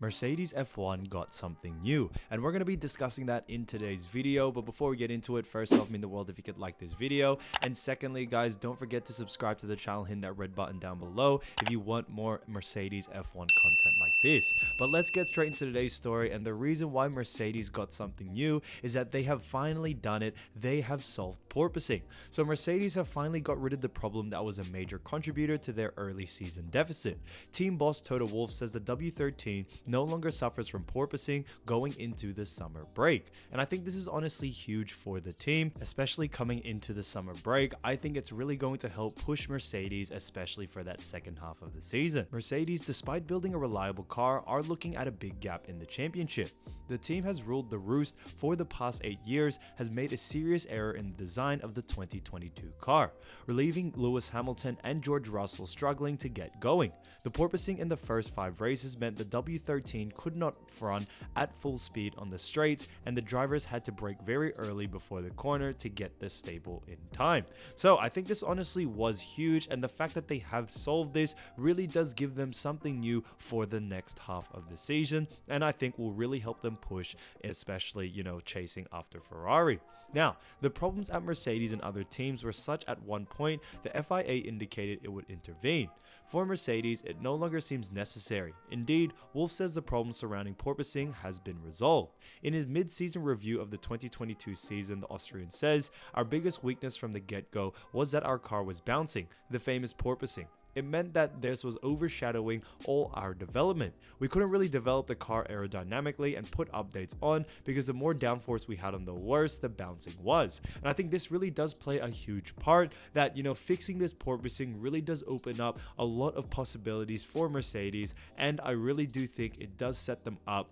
Mercedes F1 got something new, and we're going to be discussing that in today's video. But before we get into it, first off, mean the world if you could like this video, and secondly, guys, don't forget to subscribe to the channel, hit that red button down below if you want more Mercedes F1 content like this. But let's get straight into today's story, and the reason why Mercedes got something new is that they have finally done it. They have solved porpoising. So Mercedes have finally got rid of the problem that was a major contributor to their early season deficit. Team boss Toto Wolff says the W13 no longer suffers from porpoising going into the summer break. And I think this is honestly huge for the team, especially coming into the summer break. I think it's really going to help push Mercedes, especially for that second half of the season. Mercedes, despite building a reliable car, are looking at a big gap in the championship. The team has ruled the roost for the past 8 years, has made a serious error in the design of the 2022 car, relieving Lewis Hamilton and George Russell struggling to get going. The porpoising in the first 5 races meant the W13 could not run at full speed on the straights, and the drivers had to brake very early before the corner to get this stable in time. So I think this honestly was huge, and the fact that they have solved this really does give them something new for the next half of the season, and I think will really help them push, especially, chasing after Ferrari. Now, the problems at Mercedes and other teams were such at one point the FIA indicated it would intervene. For Mercedes, it no longer seems necessary. Indeed, Wolff says the problem surrounding porpoising has been resolved. In his mid-season review of the 2022 season, the Austrian says, "Our biggest weakness from the get-go was that our car was bouncing, the famous porpoising. It meant that this was overshadowing all our development. We couldn't really develop the car aerodynamically and put updates on because the more downforce we had on the worse the bouncing was." And I think this really does play a huge part that, fixing this porpoising really does open up a lot of possibilities for Mercedes, and I really do think it does set them up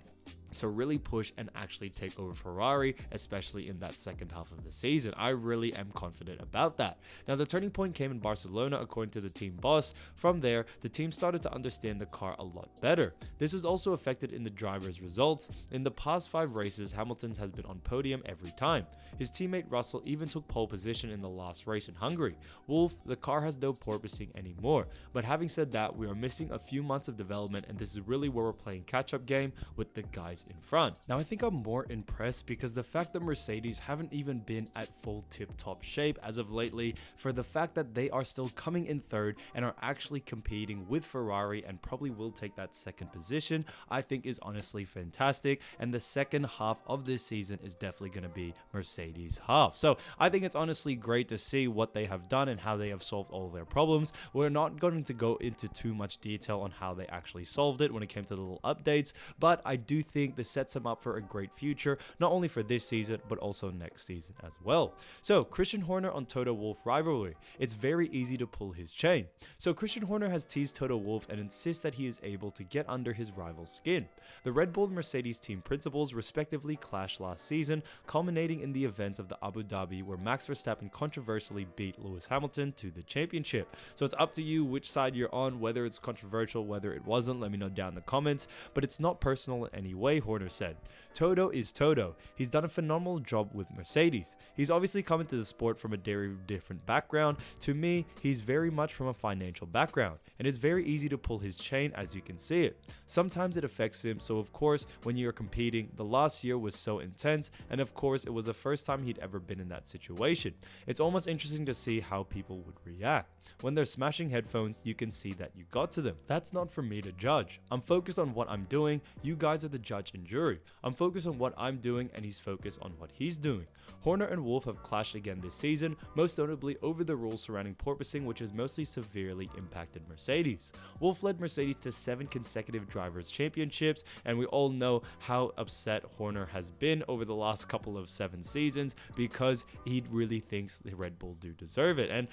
to really push and actually take over Ferrari, especially in that second half of the season. I really am confident about that. Now, the turning point came in Barcelona, according to the team boss. From there, the team started to understand the car a lot better. This was also affected in the drivers' results. In the past 5 races, Hamilton has been on podium every time. His teammate Russell even took pole position in the last race in Hungary. Wolff, the car has no porpoising anymore. But having said that, we are missing a few months of development, and this is really where we're playing catch-up game with the guys in front. Now, I think I'm more impressed because the fact that Mercedes haven't even been at full tip-top shape as of lately, for the fact that they are still coming in third and are actually competing with Ferrari and probably will take that second position, I think is honestly fantastic. And the second half of this season is definitely going to be Mercedes' half. So I think it's honestly great to see what they have done and how they have solved all their problems. We're not going to go into too much detail on how they actually solved it when it came to the little updates, but I do think this sets him up for a great future, not only for this season, but also next season as well. So, Christian Horner on Toto Wolff rivalry. It's very easy to pull his chain. So, Christian Horner has teased Toto Wolff and insists that he is able to get under his rival's skin. The Red Bull and Mercedes team principals respectively clashed last season, culminating in the events of the Abu Dhabi, where Max Verstappen controversially beat Lewis Hamilton to the championship. So, it's up to you which side you're on, whether it's controversial, whether it wasn't. Let me know down in the comments, but it's not personal in any way, Horner said. Toto is Toto. He's done a phenomenal job with Mercedes. He's obviously come into the sport from a very different background. To me, he's very much from a financial background, and it's very easy to pull his chain, as you can see it. Sometimes it affects him, so of course, when you're competing, the last year was so intense, and of course, it was the first time he'd ever been in that situation. It's almost interesting to see how people would react. When they're smashing headphones, you can see that you got to them. That's not for me to judge. I'm focused on what I'm doing. You guys are the judge and jury. I'm focused on what I'm doing, and he's focused on what he's doing. Horner and Wolff have clashed again this season, most notably over the rules surrounding porpoising, which has mostly severely impacted Mercedes. Wolff led Mercedes to 7 consecutive drivers' championships, and we all know how upset Horner has been over the last couple of 7 seasons because he really thinks the Red Bull do deserve it. And,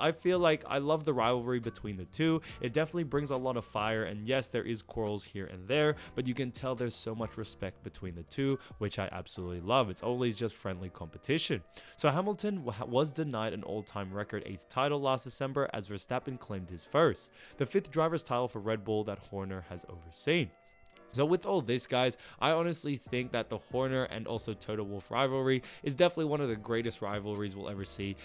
I feel like I love the rivalry between the two. It definitely brings a lot of fire, and yes, there is quarrels here and there, but you can tell there's so much respect between the two, which I absolutely love. It's always just friendly competition. So Hamilton was denied an all-time record 8th title last December as Verstappen claimed his first, the 5th driver's title for Red Bull that Horner has overseen. So with all this, guys, I honestly think that the Horner and also Toto Wolff rivalry is definitely one of the greatest rivalries we'll ever see,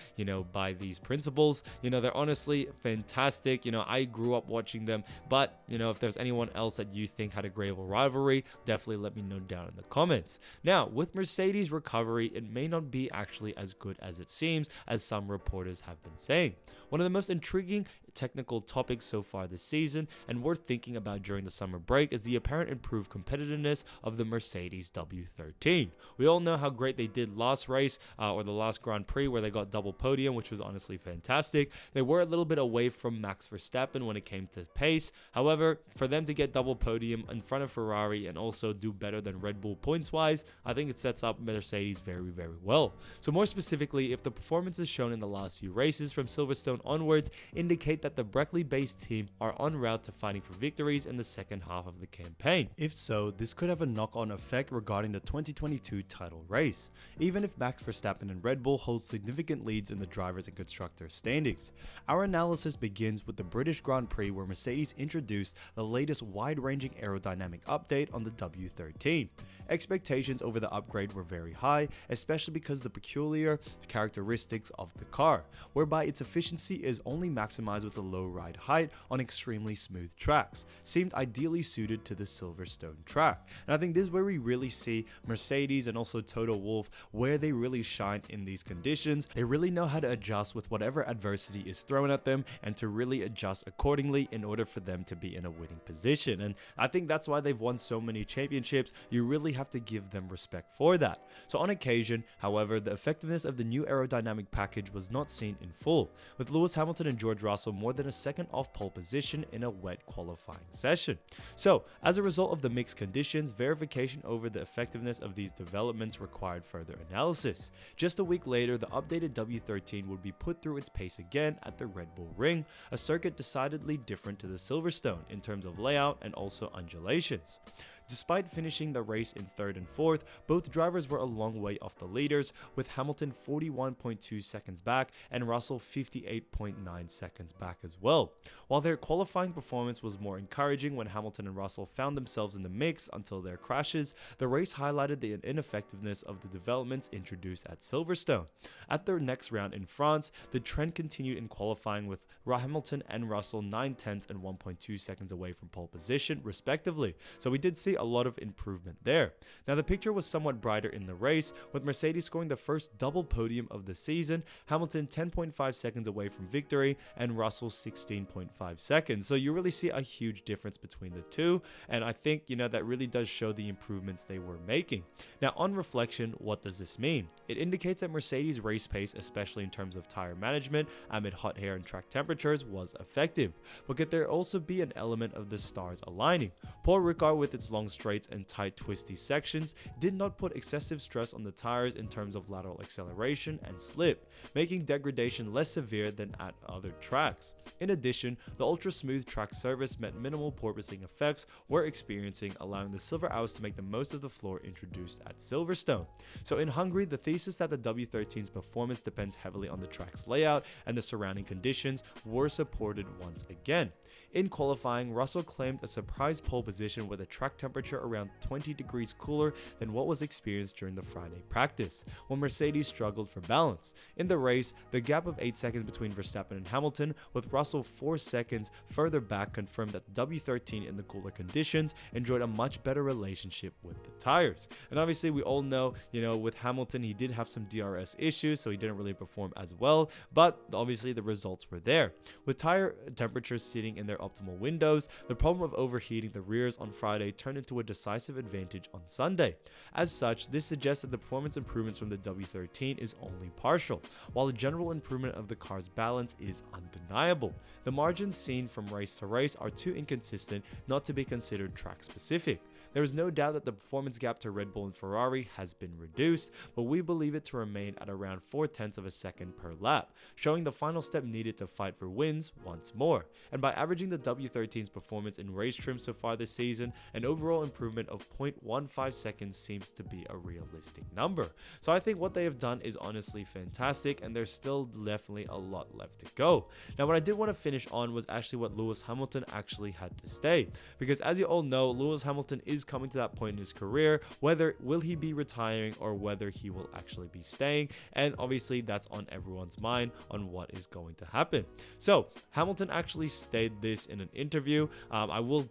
by these principles. They're honestly fantastic. I grew up watching them, but, if there's anyone else that you think had a great rivalry, definitely let me know down in the comments. Now, with Mercedes' recovery, it may not be actually as good as it seems, as some reporters have been saying. One of the most intriguing technical topics so far this season and worth thinking about during the summer break is the apparent improved competitiveness of the Mercedes W13. We all know how great they did last race or the last Grand Prix where they got double podium, which was honestly fantastic. They were a little bit away from Max Verstappen when it came to pace. However, for them to get double podium in front of Ferrari and also do better than Red Bull points wise, I think it sets up Mercedes very, very well. So more specifically, if the performances shown in the last few races from Silverstone onwards indicate that the Brackley-based team are en route to fighting for victories in the second half of the campaign. If so, this could have a knock-on effect regarding the 2022 title race, even if Max Verstappen and Red Bull hold significant leads in the drivers and constructors standings. Our analysis begins with the British Grand Prix, where Mercedes introduced the latest wide-ranging aerodynamic update on the W13. Expectations over the upgrade were very high, especially because of the peculiar characteristics of the car, whereby its efficiency is only maximized with a low ride height on extremely smooth tracks, seemed ideally suited to the Silverstone track. And I think this is where we really see Mercedes and also Toto Wolff, where they really shine in these conditions. They really know how to adjust with whatever adversity is thrown at them and to really adjust accordingly in order for them to be in a winning position. And I think that's why they've won so many championships. You really have to give them respect for that. So on occasion, however, the effectiveness of the new aerodynamic package was not seen in full, with Lewis Hamilton and George Russell more than a second off pole position in a wet qualifying session. So as a result of the mixed conditions, verification over the effectiveness of these developments required further analysis. Just a week later, the updated W13 would be put through its pace again at the Red Bull Ring, a circuit decidedly different to the Silverstone in terms of layout and also undulations. Despite finishing the race in 3rd and 4th, both drivers were a long way off the leaders, with Hamilton 41.2 seconds back and Russell 58.9 seconds back as well. While their qualifying performance was more encouraging when Hamilton and Russell found themselves in the mix until their crashes, the race highlighted the ineffectiveness of the developments introduced at Silverstone. At their next round in France, the trend continued in qualifying, with Hamilton and Russell 9/10 and 1.2 seconds away from pole position respectively. So we did see a lot of improvement there. Now the picture was somewhat brighter in the race, with Mercedes scoring the first double podium of the season, Hamilton 10.5 seconds away from victory and Russell 16.5 seconds. So you really see a huge difference between the two, and I think that really does show the improvements they were making. Now on reflection, what does this mean? It indicates that Mercedes' race pace, especially in terms of tire management amid hot air and track temperatures, was effective. But could there also be an element of the stars aligning? Paul Ricard, with its long straights and tight twisty sections, did not put excessive stress on the tires in terms of lateral acceleration and slip, making degradation less severe than at other tracks. In addition, the ultra smooth track surface meant minimal porpoising effects were experiencing, allowing the Silver Hours to make the most of the floor introduced at Silverstone. So in Hungary, the thesis that the W13's performance depends heavily on the track's layout and the surrounding conditions were supported once again. In qualifying, Russell claimed a surprise pole position with a track temperature around 20 degrees cooler than what was experienced during the Friday practice, while Mercedes struggled for balance. In the race, the gap of 8 seconds between Verstappen and Hamilton, with Russell 4 seconds further back, confirmed that the W13 in the cooler conditions enjoyed a much better relationship with the tires. And obviously we all know, with Hamilton, he did have some DRS issues, so he didn't really perform as well, but obviously the results were there. With tire temperatures sitting in their optimal windows, the problem of overheating the rears on Friday turned into a decisive advantage on Sunday. As such, this suggests that the performance improvements from the W13 is only partial, while the general improvement of the car's balance is undeniable. The margins seen from race to race are too inconsistent not to be considered track specific. There is no doubt that the performance gap to Red Bull and Ferrari has been reduced, but we believe it to remain at around 0.4 of a second per lap, showing the final step needed to fight for wins once more. And by averaging the W13's performance in race trim so far this season, an overall improvement of 0.15 seconds seems to be a realistic number. So I think what they have done is honestly fantastic, and there's still definitely a lot left to go. Now what I did want to finish on was actually what Lewis Hamilton actually had to say, because as you all know, Lewis Hamilton is coming to that point in his career, whether will he be retiring or whether he will actually be staying. And obviously that's on everyone's mind on what is going to happen. So Hamilton actually stated this in an interview. I will,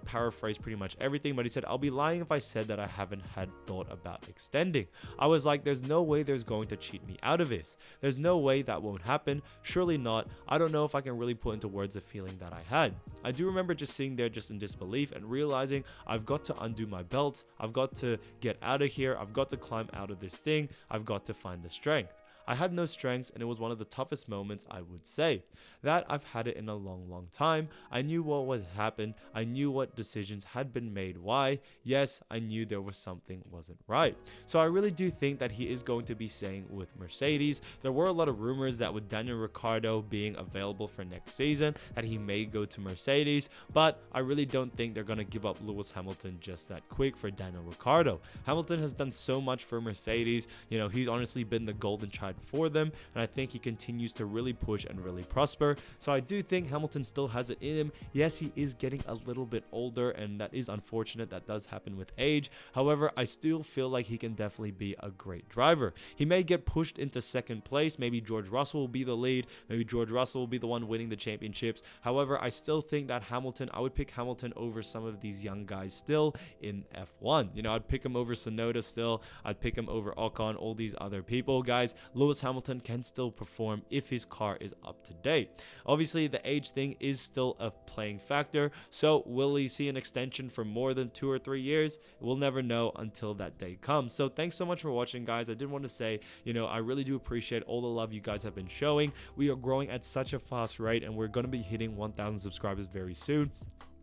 paraphrase pretty much everything, but he said, "I'll be lying if I said that I haven't had thought about extending. I was like, there's no way there's going to cheat me out of this. There's no way that won't happen. Surely not. I don't know if I can really put into words the feeling that I had. I do remember just sitting there just in disbelief and realizing I've got to undo my belt. I've got to get out of here. I've got to climb out of this thing. I've got to find the strength. I had no strengths, and it was one of the toughest moments, I would say. That I've had it in a long time. I knew what would happen. I knew what decisions had been made. Why? Yes, I knew there was something wasn't right." So I really do think that he is going to be staying with Mercedes. There were a lot of rumors that with Daniel Ricciardo being available for next season, that he may go to Mercedes, but I really don't think they're going to give up Lewis Hamilton just that quick for Daniel Ricciardo. Hamilton has done so much for Mercedes. He's honestly been the golden child for them, and I think he continues to really push and really prosper. So I do think Hamilton still has it in him. Yes, he is getting a little bit older, and that is unfortunate. That does happen with age. However, I still feel like he can definitely be a great driver. He may get pushed into second place. Maybe George Russell will be the lead. Maybe George Russell will be the one winning the championships. However, I still think that I would pick Hamilton over some of these young guys still in F1. I'd pick him over Tsunoda still. I'd pick him over Ocon, all these other people. Guys, Lewis Hamilton can still perform if his car is up to date. Obviously, the age thing is still a playing factor. So will he see an extension for more than 2 or 3 years? We'll never know until that day comes. So thanks so much for watching, guys. I did want to say, I really do appreciate all the love you guys have been showing. We are growing at such a fast rate, and we're going to be hitting 1,000 subscribers very soon.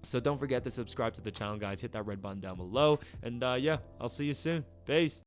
So don't forget to subscribe to the channel, guys. Hit that red button down below. And yeah, I'll see you soon. Peace.